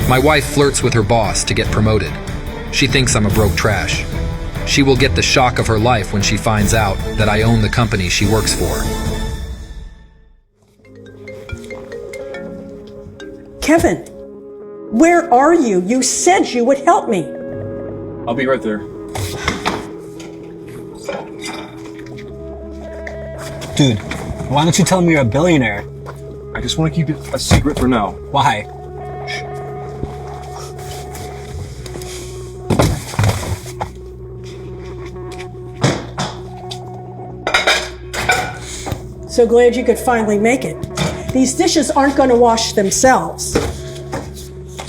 My wife flirts with her boss to get promoted. She thinks I'm a broke trash. She will get the shock of her life when she finds out that I own the company she works for. Kevin, where are you? You said you would help me. I'll be right there. Dude, why don't you tell me you're a billionaire? I just want to keep it a secret for now. Why? So glad you could finally make it. These dishes aren't going to wash themselves.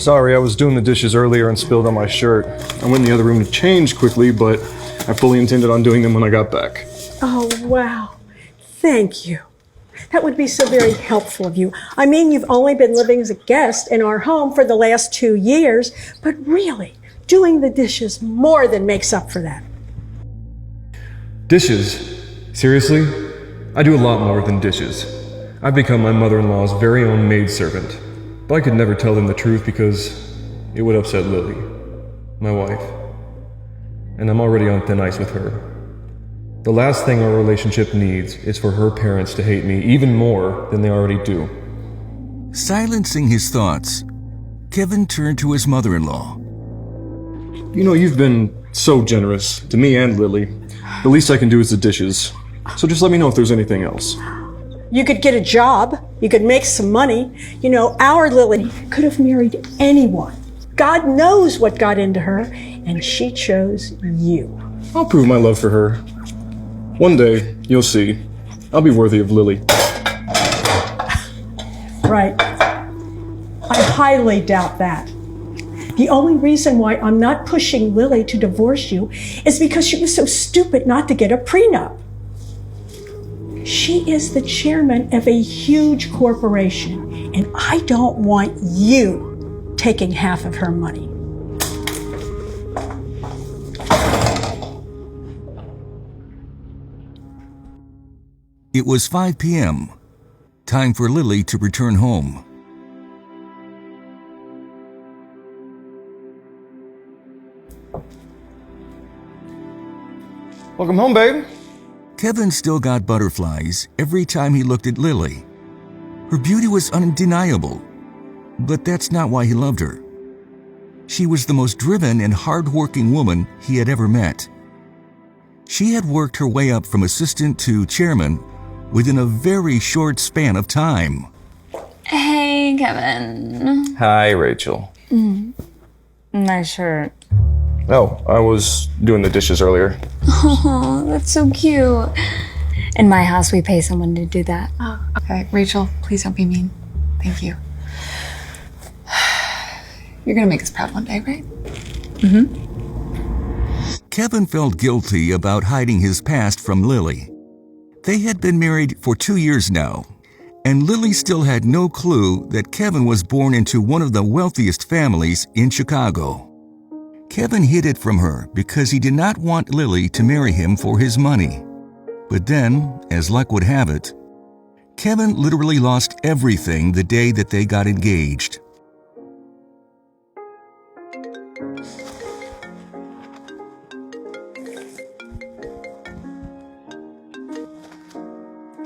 Sorry, I was doing the dishes earlier and spilled on my shirt. I went in the other room to change quickly, but I fully intended on doing them when I got back. Oh, wow. Thank you. That would be so very helpful of you. I mean, you've only been living as a guest in our home for the last 2 years, but really, doing the dishes more than makes up for that. Dishes? Seriously? I do a lot more than dishes. I've become my mother-in-law's very own maidservant. But I could never tell them the truth because it would upset Lily, my wife. And I'm already on thin ice with her. The last thing our relationship needs is for her parents to hate me even more than they already do. Silencing his thoughts, Kevin turned to his mother-in-law. You know, you've been so generous to me and Lily. The least I can do is the dishes. So just let me know if there's anything else. You could get a job. You could make some money. You know, our Lily could have married anyone. God knows what got into her, and she chose you. I'll prove my love for her. One day, you'll see. I'll be worthy of Lily. Right. I highly doubt that. The only reason why I'm not pushing Lily to divorce you is because she was so stupid not to get a prenup. She is the chairman of a huge corporation, and I don't want you taking half of her money. It was 5 p.m. Time for Lily to return home. Welcome home, babe. Kevin still got butterflies every time he looked at Lily. Her beauty was undeniable, but that's not why he loved her. She was the most driven and hard-working woman he had ever met. She had worked her way up from assistant to chairman within a very short span of time. Hey, Kevin. Hi, Rachel. Nice shirt. Oh, I was doing the dishes earlier. Oh, that's so cute. In my house, we pay someone to do that. Oh, okay. Rachel, please don't be mean. Thank you. You're gonna make us proud one day, right? Kevin felt guilty about hiding his past from Lily. They had been married for 2 years now, and Lily still had no clue that Kevin was born into one of the wealthiest families in Chicago. Kevin hid it from her because he did not want Lily to marry him for his money. But then, as luck would have it, Kevin literally lost everything the day that they got engaged.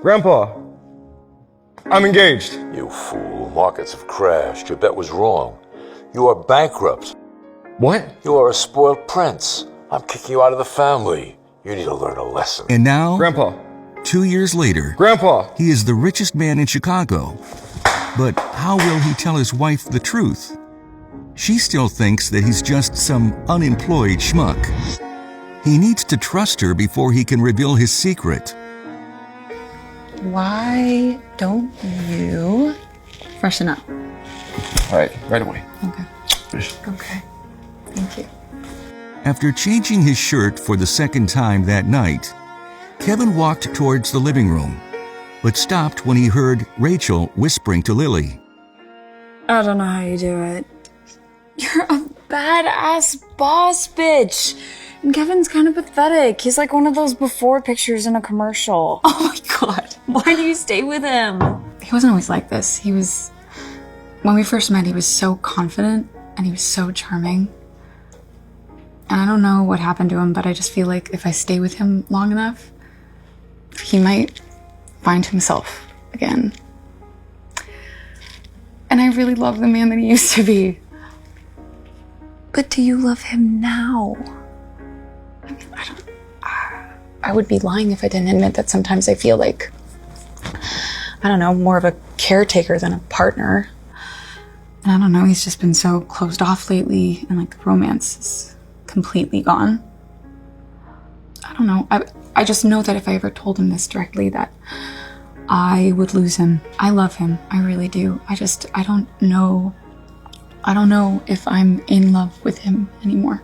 Grandpa, I'm engaged. You fool. Markets have crashed. Your bet was wrong. You are bankrupt. What? You are a spoiled prince. I'm kicking you out of the family. You need to learn a lesson. And now, Grandpa. 2 years later, Grandpa. he is the richest man in Chicago. But how will he tell his wife the truth? She still thinks that he's just some unemployed schmuck. He needs to trust her before he can reveal his secret. Why don't you freshen up? All right, right away. Okay. Okay. Thank you. After changing his shirt for the second time that night, Kevin walked towards the living room, but stopped when he heard Rachel whispering to Lily. I don't know how you do it. You're a badass boss bitch. And Kevin's kind of pathetic. He's like one of those before pictures in a commercial. Oh my God. Why do you stay with him? He wasn't always like this. When we first met, he was so confident and he was so charming. And I don't know what happened to him, but I just feel like if I stay with him long enough, he might find himself again. And I really love the man that he used to be. But do you love him now? I mean, I would be lying if I didn't admit that sometimes I feel like, I don't know, more of a caretaker than a partner. And I don't know, he's just been so closed off lately, and like the romance is completely gone. I don't know. I just know that if I ever told him this directly, that I would lose him. I love him. I really do. I don't know. I don't know if I'm in love with him anymore.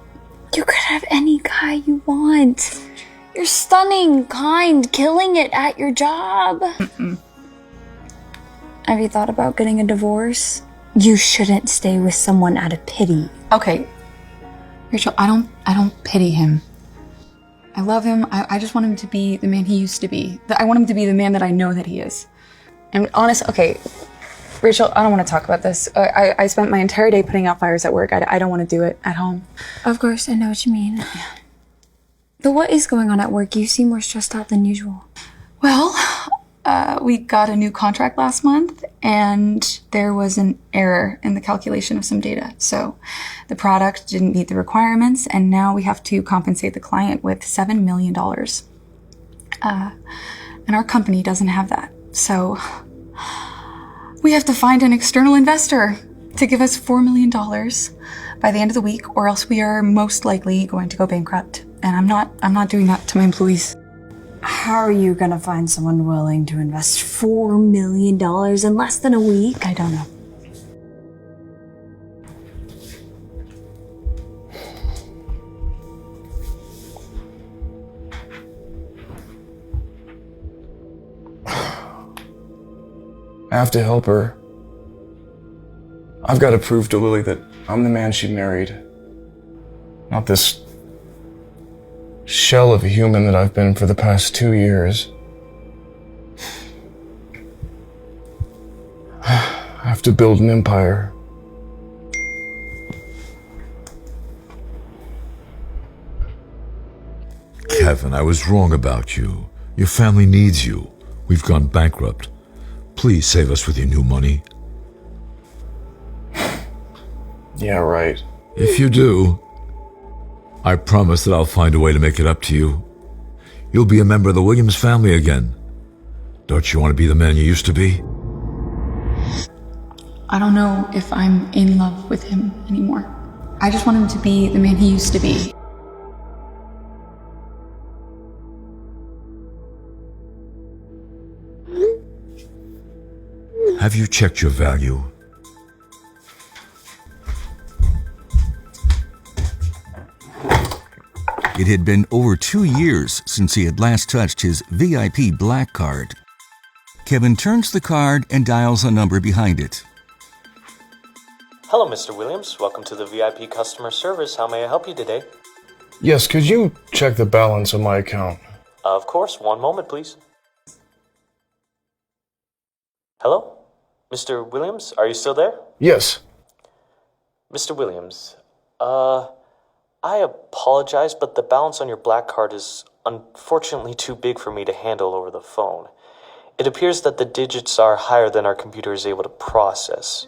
You could have any guy you want. You're stunning, kind, killing it at your job. Have you thought about getting a divorce? You shouldn't stay with someone out of pity. Okay, Rachel, I don't pity him. I love him. I just want him to be the man he used to be. I want him to be the man that I know that he is. And okay, Rachel, I don't want to talk about this. I spent my entire day putting out fires at work. I don't want to do it at home. Of course, I know what you mean. But what is going on at work? You seem more stressed out than usual. Well, we got a new contract last month, and there was an error in the calculation of some data. So the product didn't meet the requirements, and now we have to compensate the client with $7 million. And our company doesn't have that. So we have to find an external investor to give us $4 million by the end of the week, or else we are most likely going to go bankrupt. And I'm not doing that to my employees. How are you gonna find someone willing to invest $4 million in less than a week? I don't know. I have to help her. I've got to prove to Lily that I'm the man she married. Not this shell of a human that I've been for the past 2 years. I have to build an empire. Kevin, I was wrong about you. Your family needs you. We've gone bankrupt. Please save us with your new money. Yeah, right. If you do, I promise that I'll find a way to make it up to you. You'll be a member of the Williams family again. Don't you want to be the man you used to be? I don't know if I'm in love with him anymore. I just want him to be the man he used to be. Have you checked your value? It had been over 2 years since he had last touched his VIP black card. Kevin turns the card and dials a number behind it. Hello, Mr. Williams. Welcome to the VIP customer service. How may I help you today? Yes, could you check the balance on my account? Of course. One moment, please. Hello? Mr. Williams, are you still there? Yes. Mr. Williams, I apologize, but the balance on your black card is unfortunately too big for me to handle over the phone. It appears that the digits are higher than our computer is able to process.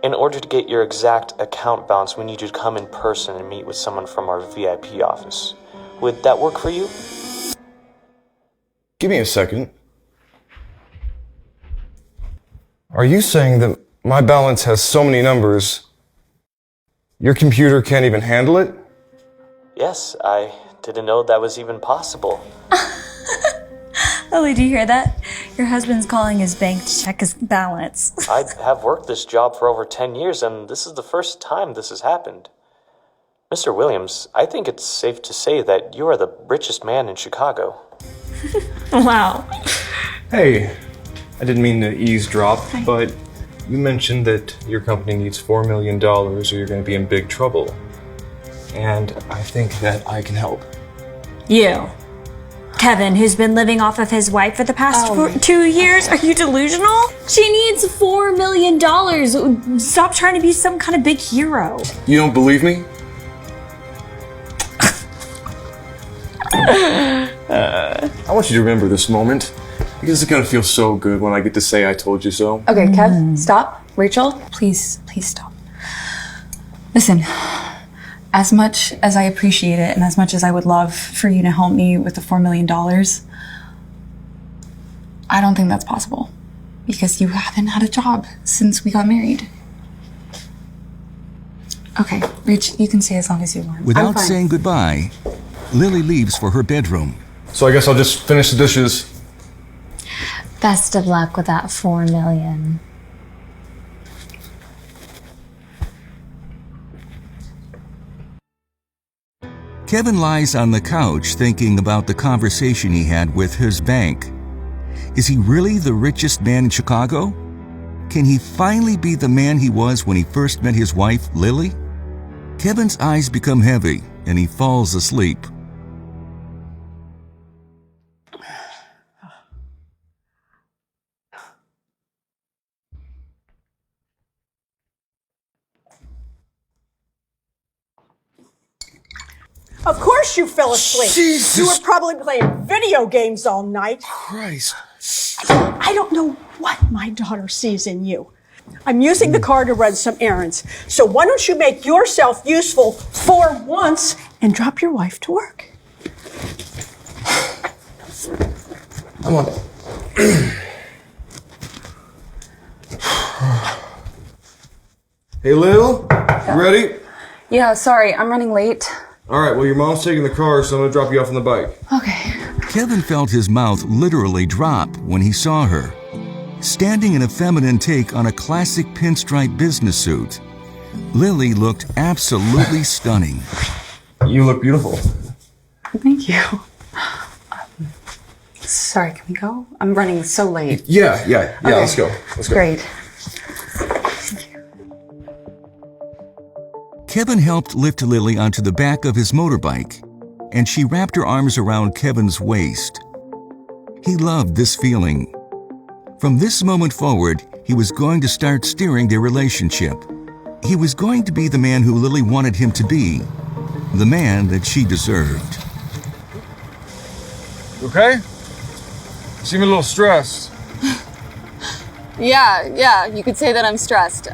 In order to get your exact account balance, we need you to come in person and meet with someone from our VIP office. Would that work for you? Give me a second. Are you saying that my balance has so many numbers, your computer can't even handle it? Yes, I didn't know that was even possible. Lily, do you hear that? Your husband's calling his bank to check his balance. I have worked this job for over 10 years, and this is the first time this has happened. Mr. Williams, I think it's safe to say that you are the richest man in Chicago. Wow. Hey, I didn't mean to eavesdrop, but you mentioned that your company needs $4 million or you're going to be in big trouble. And I think that I can help. You. Kevin, who's been living off of his wife for the past 2 years? Are you delusional? She needs $4 million. Stop trying to be some kind of big hero. You don't believe me? I want you to remember this moment because it's gonna feel so good when I get to say I told you so. Okay, Kev, stop. Rachel, please stop. Listen, as much as I appreciate it and as much as I would love for you to help me with the $4 million, I don't think that's possible because you haven't had a job since we got married. Okay, Rach, you can stay as long as you want. Without saying goodbye, Lily leaves for her bedroom. So I guess I'll just finish the dishes. Best of luck with that $4 million. Kevin lies on the couch thinking about the conversation he had with his bank. Is he really the richest man in Chicago? Can he finally be the man he was when he first met his wife, Lily? Kevin's eyes become heavy and he falls asleep. Of course you fell asleep. Jesus. You were probably playing video games all night. Christ. I don't know what my daughter sees in you. I'm using the car to run some errands. So why don't you make yourself useful for once and drop your wife to work? Come on. Hey, Lil, you ready? Yeah, sorry, I'm running late. All right, well, your mom's taking the car, so I'm gonna drop you off on the bike. Okay. Kevin felt his mouth literally drop when he saw her, standing in a feminine take on a classic pinstripe business suit. Lily looked absolutely stunning. You look beautiful. Thank you. Sorry, can we go? I'm running so late. Yeah, Okay. let's go. Great. Kevin helped lift Lily onto the back of his motorbike, and she wrapped her arms around Kevin's waist. He loved this feeling. From this moment forward, he was going to start steering their relationship. He was going to be the man who Lily wanted him to be, the man that she deserved. Okay? You seem a little stressed. Yeah, you could say that I'm stressed.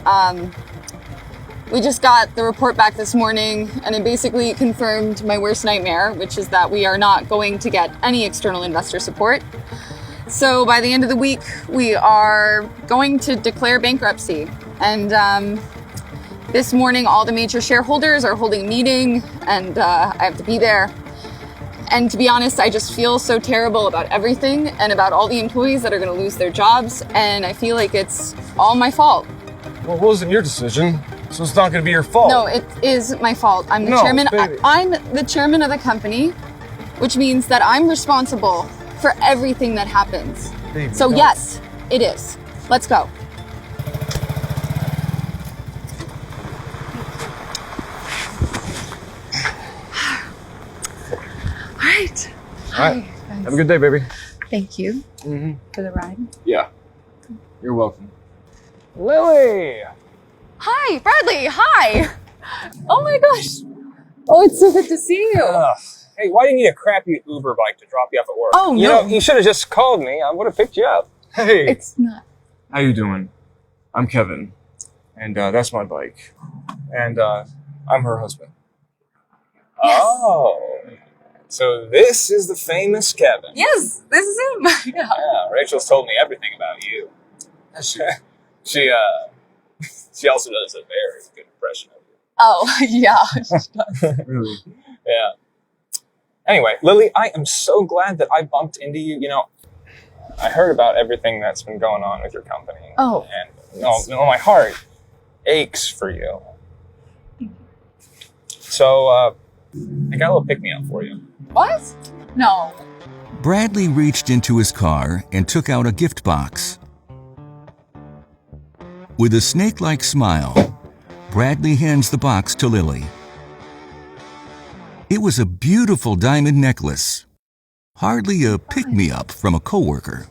We just got the report back this morning, and it basically confirmed my worst nightmare, which is that we are not going to get any external investor support. So by the end of the week, we are going to declare bankruptcy. And this morning, all the major shareholders are holding a meeting, and I have to be there. And to be honest, I just feel so terrible about everything and about all the employees that are going to lose their jobs, and I feel like it's all my fault. Well, it wasn't your decision, so it's not going to be your fault. No, it is my fault. I'm the chairman. I'm the chairman of the company, which means that I'm responsible for everything that happens. Baby, so no. yes, it is. Let's go. All right. All right. Have a good day, baby. Thank you for the ride. Yeah. You're welcome. Lily! Hi, Bradley. Hi. Oh my gosh. Oh, it's so good to see you. Hey, why do you need a crappy Uber bike to drop you off at work? Oh, You no. know, you should have just called me. I would have picked you up. Hey! It's not. How you doing? I'm Kevin, and that's my bike. And I'm her husband. Yes. Oh. So this is the famous Kevin. Yes, this is him. Yeah. Yeah, Rachel's told me everything about you. She also does a very good impression of you. Oh, yeah. Really? Yeah. Anyway, Lily, I am so glad that I bumped into you. You know, I heard about everything that's been going on with your company. Oh. And my heart aches for you. So, I got a little pick-me-up for you. What? No. Bradley reached into his car and took out a gift box. With a snake-like smile, Bradley hands the box to Lily. It was a beautiful diamond necklace. Hardly a pick-me-up from a coworker.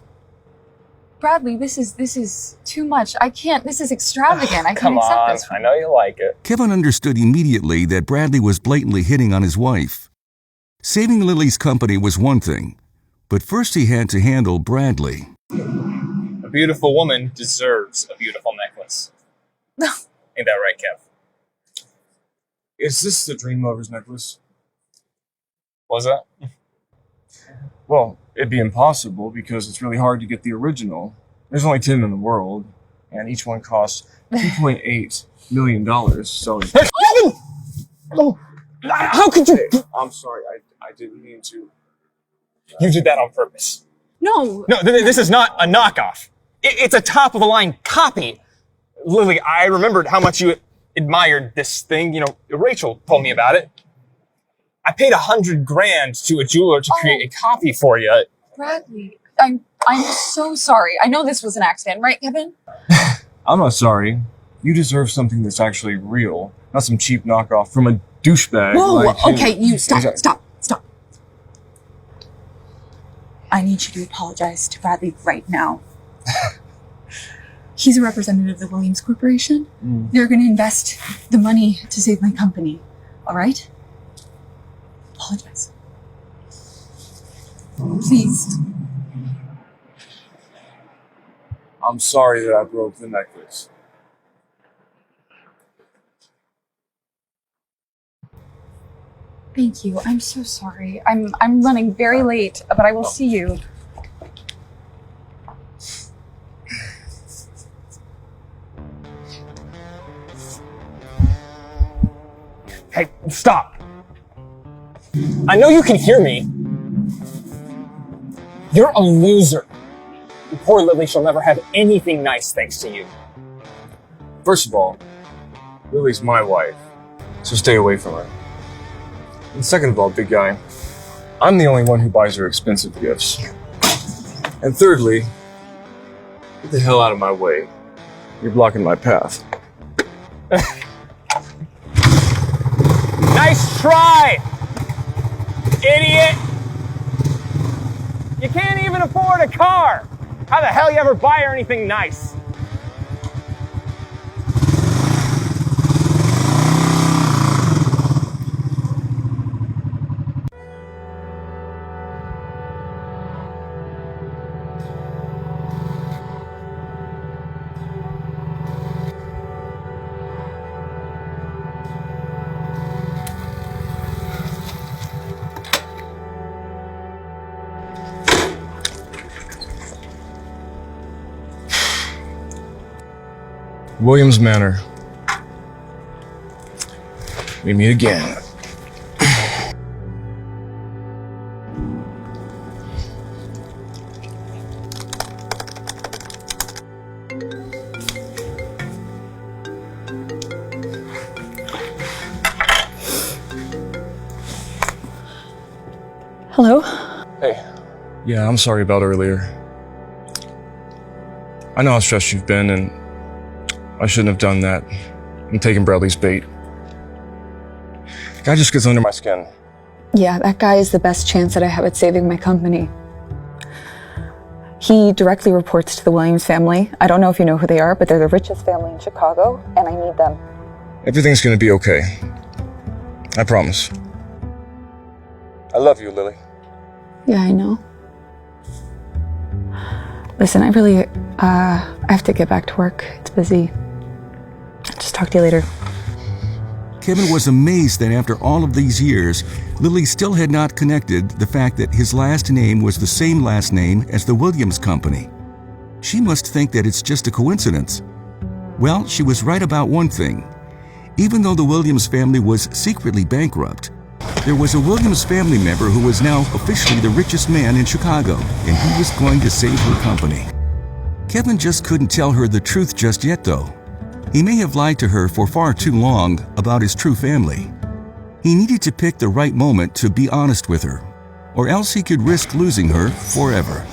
Bradley, this is too much. I can't. This is extravagant. I can't Come accept on, this. I know you like it. Kevin understood immediately that Bradley was blatantly hitting on his wife. Saving Lily's company was one thing, but first he had to handle Bradley. A beautiful woman deserves a beautiful necklace. Ain't that right, Kev? Is this the Dream Lover's necklace? What was that? Well, it'd be impossible because it's really hard to get the original. There's only 10 in the world, and each one costs $2.8 million. So, Oh, how could you? I'm sorry, I didn't mean to. You did that on purpose. No. No, this is not a knockoff. It's a top-of-the-line copy. Lily, I remembered how much you admired this thing. You know, Rachel told me about it. I paid $100,000 to a jeweler to create a copy for you. Bradley, I'm so sorry. I know this was an accident, right, Kevin? I'm not sorry. You deserve something that's actually real, not some cheap knockoff from a douchebag. Whoa, like him. okay, you stop. Exactly. Stop. I need you to apologize to Bradley right now. He's a representative of the Williams Corporation. They're going to invest the money to save my company. All right? Apologize. Please. I'm sorry that I broke the necklace. Thank you. I'm so sorry. I'm running very late, but I will see you. Hey, stop. I know you can hear me. You're a loser. Poor Lily, she'll never have anything nice thanks to you. First of all, Lily's my wife, so stay away from her. And second of all, big guy, I'm the only one who buys her expensive gifts. And thirdly, get the hell out of my way. You're blocking my path. Nice try, idiot! You can't even afford a car! How the hell you ever buy her anything nice? Williams Manor. We meet again. Hello? Hey. Yeah, I'm sorry about earlier. I know how stressed you've been, and I shouldn't have done that. I'm taking Bradley's bait. Guy just gets under my skin. Yeah, that guy is the best chance that I have at saving my company. He directly reports to the Williams family. I don't know if you know who they are, but they're the richest family in Chicago, and I need them. Everything's gonna be okay. I promise. I love you, Lily. Yeah, I know. Listen, I have to get back to work. It's busy. I'll just talk to you later. Kevin was amazed that after all of these years, Lily still had not connected the fact that his last name was the same last name as the Williams Company. She must think that it's just a coincidence. Well, she was right about one thing. Even though the Williams family was secretly bankrupt, there was a Williams family member who was now officially the richest man in Chicago, and he was going to save her company. Kevin just couldn't tell her the truth just yet, though. He may have lied to her for far too long about his true family. He needed to pick the right moment to be honest with her, or else he could risk losing her forever.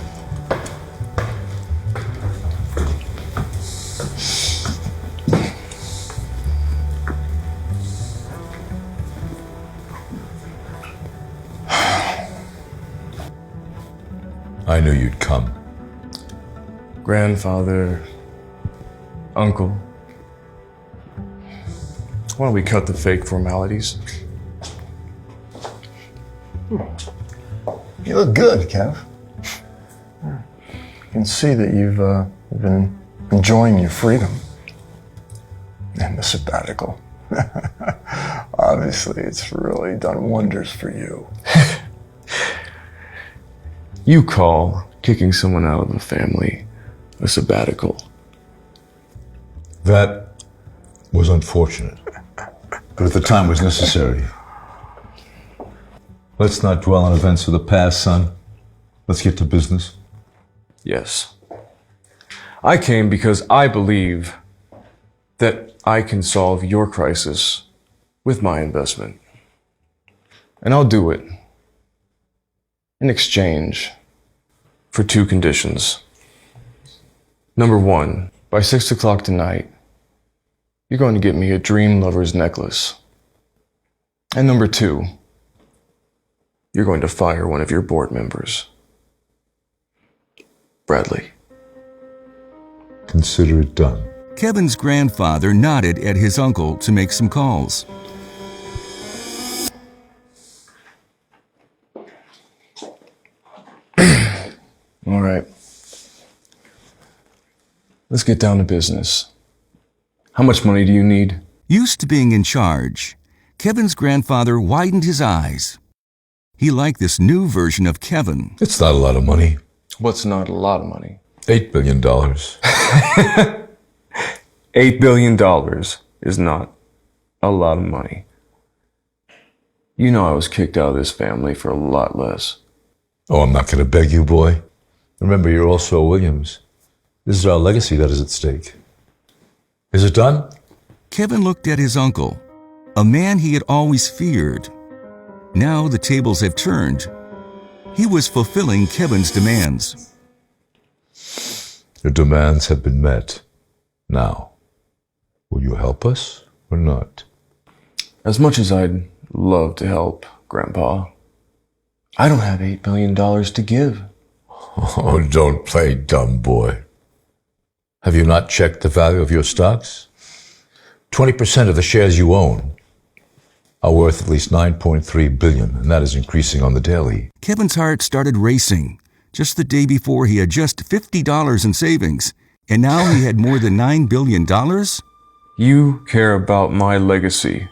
I knew you'd come. Grandfather, uncle. Why don't we cut the fake formalities? You look good, Kev. I can see that you've been enjoying your freedom and the sabbatical. Obviously, it's really done wonders for you. You call kicking someone out of the family a sabbatical. That was unfortunate, but at the time was necessary. Let's not dwell on events of the past, son. Let's get to business. Yes. I came because I believe that I can solve your crisis with my investment. And I'll do it in exchange for 2 conditions. Number 1, by 6 o'clock tonight, you're going to get me a Dream Lover's necklace. And number 2, you're going to fire one of your board members. Bradley. Consider it done. Kevin's grandfather nodded at his uncle to make some calls. All right. Let's get down to business. How much money do you need? Used to being in charge, Kevin's grandfather widened his eyes. He liked this new version of Kevin. It's not a lot of money. What's not a lot of money? $8 billion. $8 billion is not a lot of money. You know I was kicked out of this family for a lot less. Oh, I'm not going to beg you, boy. Remember, you're also a Williams. This is our legacy that is at stake. Is it done? Kevin looked at his uncle, a man he had always feared. Now the tables have turned. He was fulfilling Kevin's demands. Your demands have been met. Now, will you help us or not? As much as I'd love to help, Grandpa, I don't have $8 billion to give. Oh, don't play dumb, boy. Have you not checked the value of your stocks? 20% of the shares you own are worth at least $9.3 billion, and that is increasing on the daily. Kevin's heart started racing. Just the day before, he had just $50 in savings, and now he had more than $9 billion? You care about my legacy.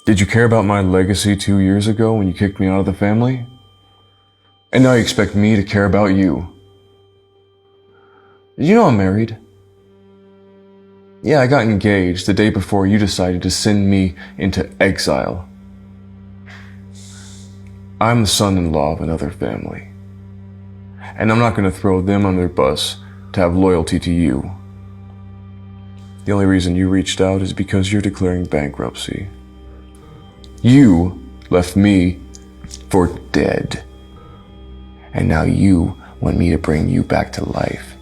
Did you care about my legacy 2 years ago when you kicked me out of the family? And now you expect me to care about you. Did you know I'm married? Yeah, I got engaged the day before you decided to send me into exile. I'm the son-in-law of another family. And I'm not going to throw them under the bus to have loyalty to you. The only reason you reached out is because you're declaring bankruptcy. You left me for dead. And now you want me to bring you back to life.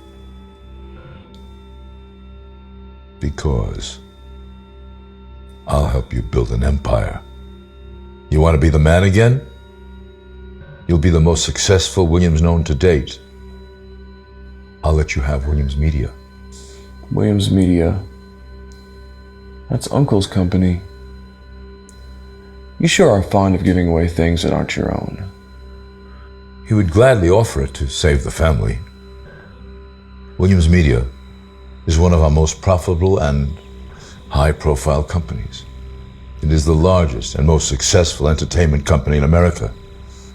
Because I'll help you build an empire. You want to be the man again? You'll be the most successful Williams known to date. I'll let you have Williams Media. Williams Media? That's Uncle's company. You sure are fond of giving away things that aren't your own. He would gladly offer it to save the family. Williams Media is one of our most profitable and high-profile companies. It is the largest and most successful entertainment company in America.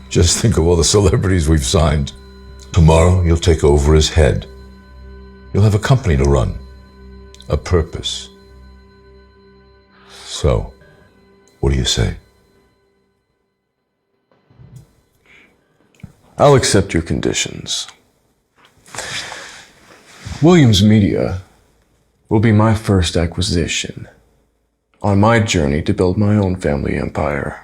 Just think of all the celebrities we've signed. Tomorrow, you'll take over as head. You'll have a company to run, a purpose. So, what do you say? I'll accept your conditions. Williams Media will be my first acquisition on my journey to build my own family empire.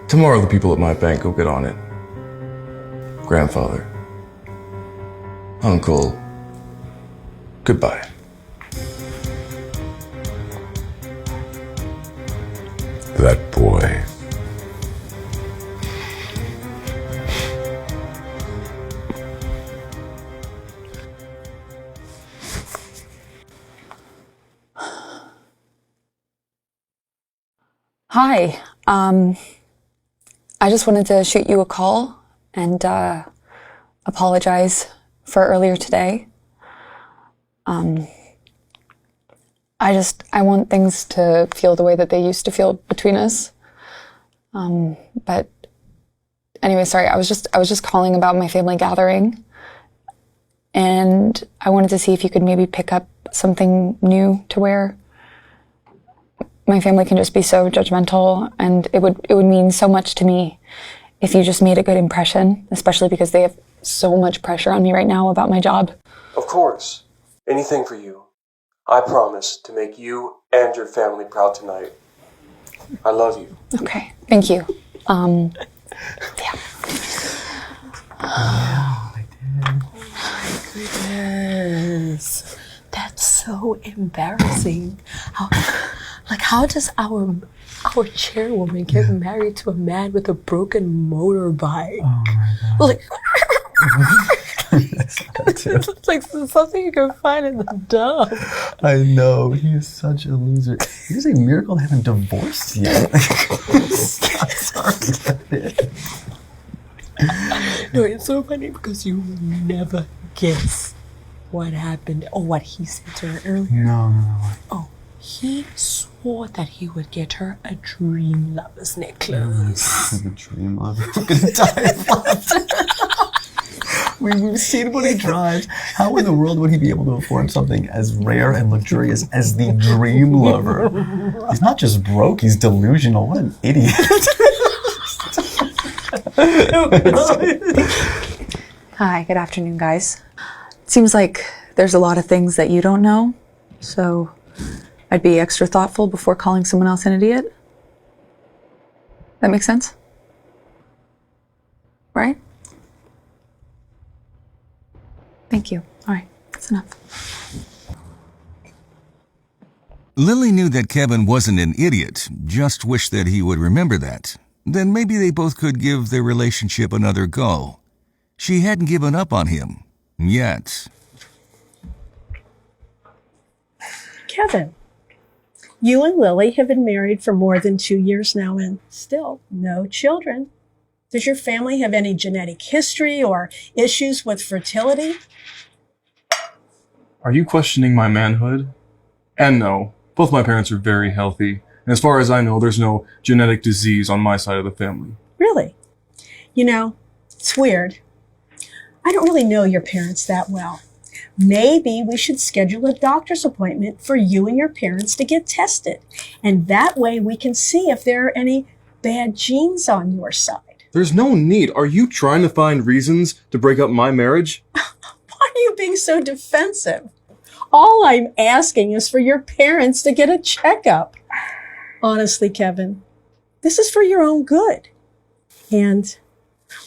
Tomorrow the people at my bank will get on it. Grandfather, Uncle, goodbye. That boy. Hi. I just wanted to shoot you a call and apologize for earlier today. I want things to feel the way that they used to feel between us. But anyway, sorry, I was just calling about my family gathering. And I wanted to see if you could maybe pick up something new to wear. My family can just be so judgmental, and it would mean so much to me if you just made a good impression, especially because they have so much pressure on me right now about my job. Of course. Anything for you. I promise to make you and your family proud tonight. I love you. Okay, thank you. Yeah. Oh my goodness. That's so embarrassing. How does our chairwoman get married to a man with a broken motorbike? Oh my God. Like, it's like something you can find in the dump. I know, he is such a loser. It's a miracle they haven't divorced yet. No, it's so funny because you never guess what happened or what he said to her earlier. No. Oh, he swore that he would get her a dream lover's necklace. The dream lover. I'm gonna die of laughter. We've seen what he drives. How in the world would he be able to afford something as rare and luxurious as the dream lover? He's not just broke, he's delusional. What an idiot. Hi, good afternoon, guys. It seems like there's a lot of things that you don't know, so I'd be extra thoughtful before calling someone else an idiot. That makes sense? Right? Thank you. All right, that's enough. Lily knew that Kevin wasn't an idiot, just wished that he would remember that. Then maybe they both could give their relationship another go. She hadn't given up on him. Yet. Kevin, you and Lily have been married for more than 2 years now and still no children. Does your family have any genetic history or issues with fertility? Are you questioning my manhood? And no, both my parents are very healthy. And as far as I know, there's no genetic disease on my side of the family. Really? You know, it's weird. I don't really know your parents that well. Maybe we should schedule a doctor's appointment for you and your parents to get tested. And that way we can see if there are any bad genes on your side. There's no need. Are you trying to find reasons to break up my marriage? Why are you being so defensive? All I'm asking is for your parents to get a checkup. Honestly, Kevin, this is for your own good. And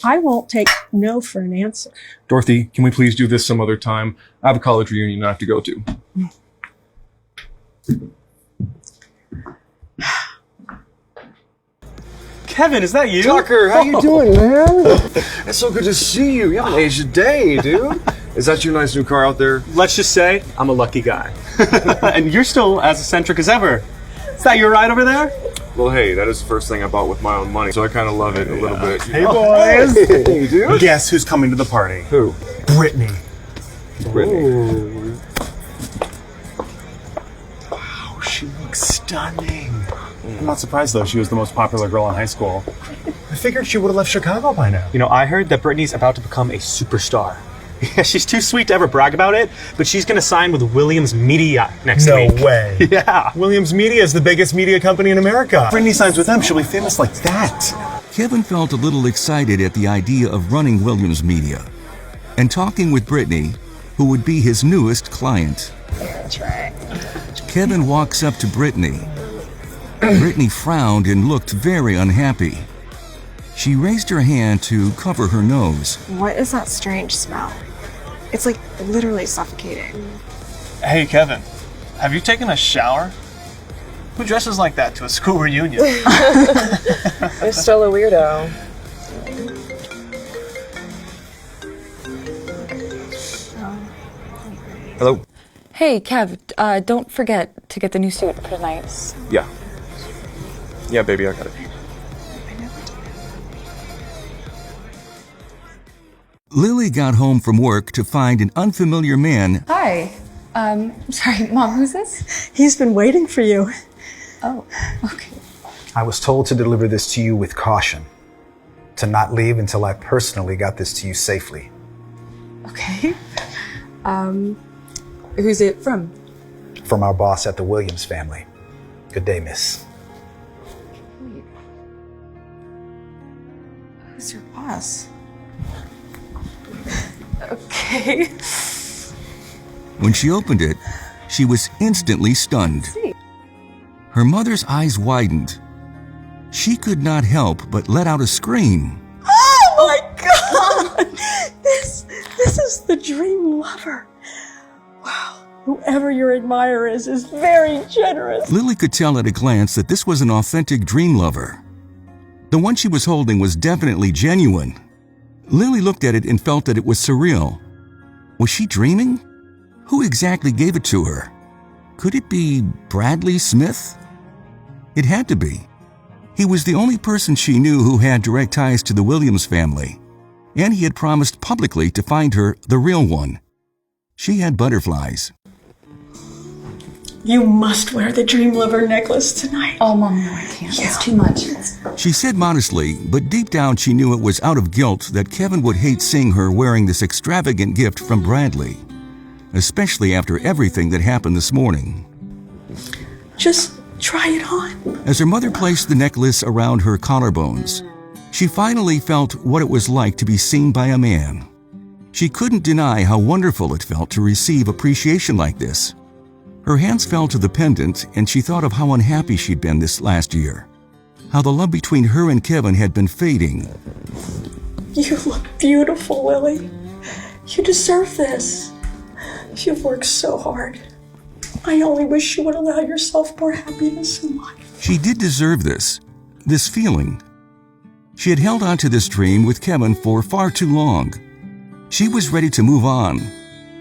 I won't take no for an answer. Dorothy, can we please do this some other time? I have a college reunion I have to go to. Kevin, is that you? Tucker, how you doing, man? It's so good to see you. You haven't aged a day, dude. Is that your nice new car out there? Let's just say I'm a lucky guy. And you're still as eccentric as ever. Is that your ride over there? Well, hey, that is the first thing I bought with my own money, so I kind of love it a little bit. Hey, boys. Hey, dude. Guess who's coming to the party? Who? Brittany. Brittany. Wow, she looks stunning. I'm not surprised, though. She was the most popular girl in high school. I figured she would have left Chicago by now. You know, I heard that Brittany's about to become a superstar. Yeah, she's too sweet to ever brag about it, but she's going to sign with Williams Media next week. No way. Yeah. Williams Media is the biggest media company in America. If Brittany signs with them, she'll be famous like that. Kevin felt a little excited at the idea of running Williams Media and talking with Brittany, who would be his newest client. That's right. Kevin walks up to Brittany. Brittany frowned and looked very unhappy. She raised her hand to cover her nose. What is that strange smell? It's like literally suffocating. Hey, Kevin, have you taken a shower? Who dresses like that to a school reunion? I'm still a weirdo. Hello? Hey, Kev, don't forget to get the new suit for tonight. Yeah. Yeah, baby, I got it. Lily got home from work to find an unfamiliar man. Hi. Sorry, Mom, who's this? He's been waiting for you. Oh, okay. I was told to deliver this to you with caution, to not leave until I personally got this to you safely. Okay. Who's it from? From our boss at the Williams family. Good day, miss. Who's your boss? Okay. When she opened it, she was instantly stunned. Her mother's eyes widened. She could not help but let out a scream. Oh my God! This is the dream lover. Wow, whoever your admirer is very generous. Lily could tell at a glance that this was an authentic dream lover. The one she was holding was definitely genuine. Lily looked at it and felt that it was surreal. Was she dreaming? Who exactly gave it to her? Could it be Bradley Smith? It had to be. He was the only person she knew who had direct ties to the Williams family, and he had promised publicly to find her the real one. She had butterflies. You must wear the dream lover necklace tonight. Oh, Mom, no, I can't. It's too much. She said modestly, but deep down she knew it was out of guilt that Kevin would hate seeing her wearing this extravagant gift from Bradley, especially after everything that happened this morning. Just try it on. As her mother placed the necklace around her collarbones, she finally felt what it was like to be seen by a man. She couldn't deny how wonderful it felt to receive appreciation like this. Her hands fell to the pendant, and she thought of how unhappy she'd been this last year, how the love between her and Kevin had been fading. You look beautiful, Lily. You deserve this. You've worked so hard. I only wish you would allow yourself more happiness in life. She did deserve this feeling. She had held on to this dream with Kevin for far too long. She was ready to move on.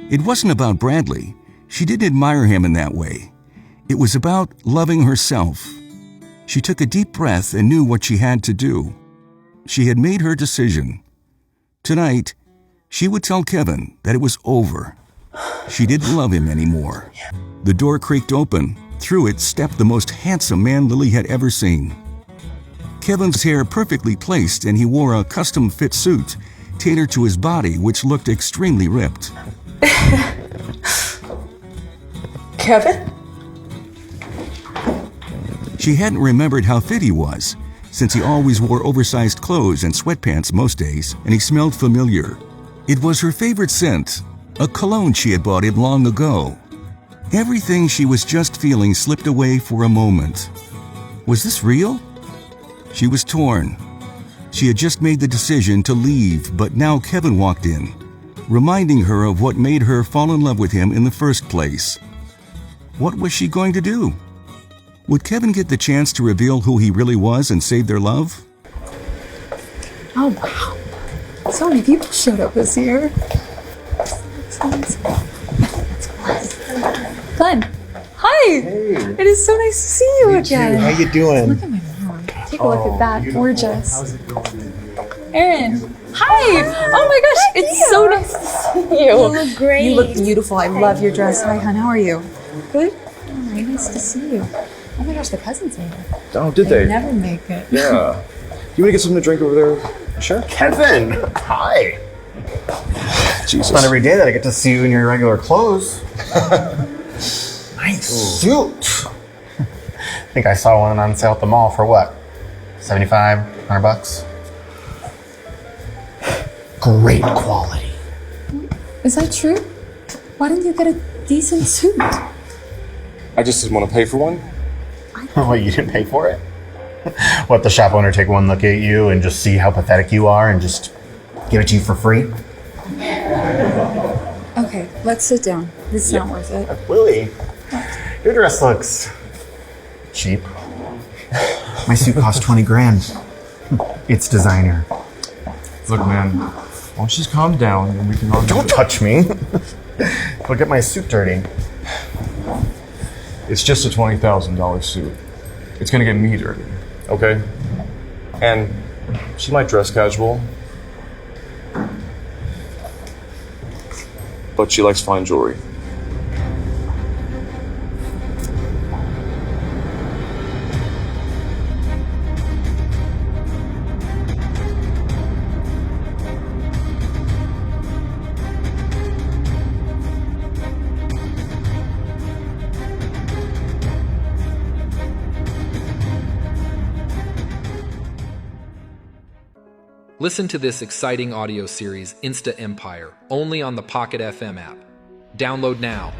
It wasn't about Bradley. She didn't admire him in that way. It was about loving herself. She took a deep breath and knew what she had to do. She had made her decision. Tonight, she would tell Kevin that it was over. She didn't love him anymore. The door creaked open. Through it stepped the most handsome man Lily had ever seen. Kevin's hair perfectly placed, and he wore a custom-fit suit tailored to his body, which looked extremely ripped. Kevin? She hadn't remembered how fit he was, since he always wore oversized clothes and sweatpants most days, and he smelled familiar. It was her favorite scent, a cologne she had bought him long ago. Everything she was just feeling slipped away for a moment. Was this real? She was torn. She had just made the decision to leave, but now Kevin walked in, reminding her of what made her fall in love with him in the first place. What was she going to do? Would Kevin get the chance to reveal who he really was and save their love? Oh, wow. So many people showed up this year. Glenn. Hi. Hey. It is so nice to see you again. How you doing? Look at my mom. Take a look at that. Gorgeous. How's it going? Erin. Hi. Oh my gosh. It's so nice to see you. You look great. You look beautiful. I love your dress. Hi, hon. How are you? Good? Oh, very nice to see you. Oh my gosh, the cousins made it. Oh, did they? Never make it. Yeah. You want to get something to drink over there? Sure. Kevin, hi. Jesus. It's not every day that I get to see you in your regular clothes. Nice suit. I think I saw one on sale at the mall for what? $75, $100? Great quality. Is that true? Why didn't you get a decent suit? I just didn't want to pay for one. What, you didn't pay for it? What, the shop owner take one look at you and just see how pathetic you are and just give it to you for free? Okay, let's sit down. This is not worth it. Lily, your dress looks cheap. My suit cost 20 grand. It's designer. Look, man, why don't you just calm down and we can all... Don't touch me. Look at my suit dirty. It's just a $20,000 suit. It's gonna get me dirty. Okay. And she might dress casual, but she likes fine jewelry. Listen to this exciting audio series, Insta Empire, only on the Pocket FM app. Download now.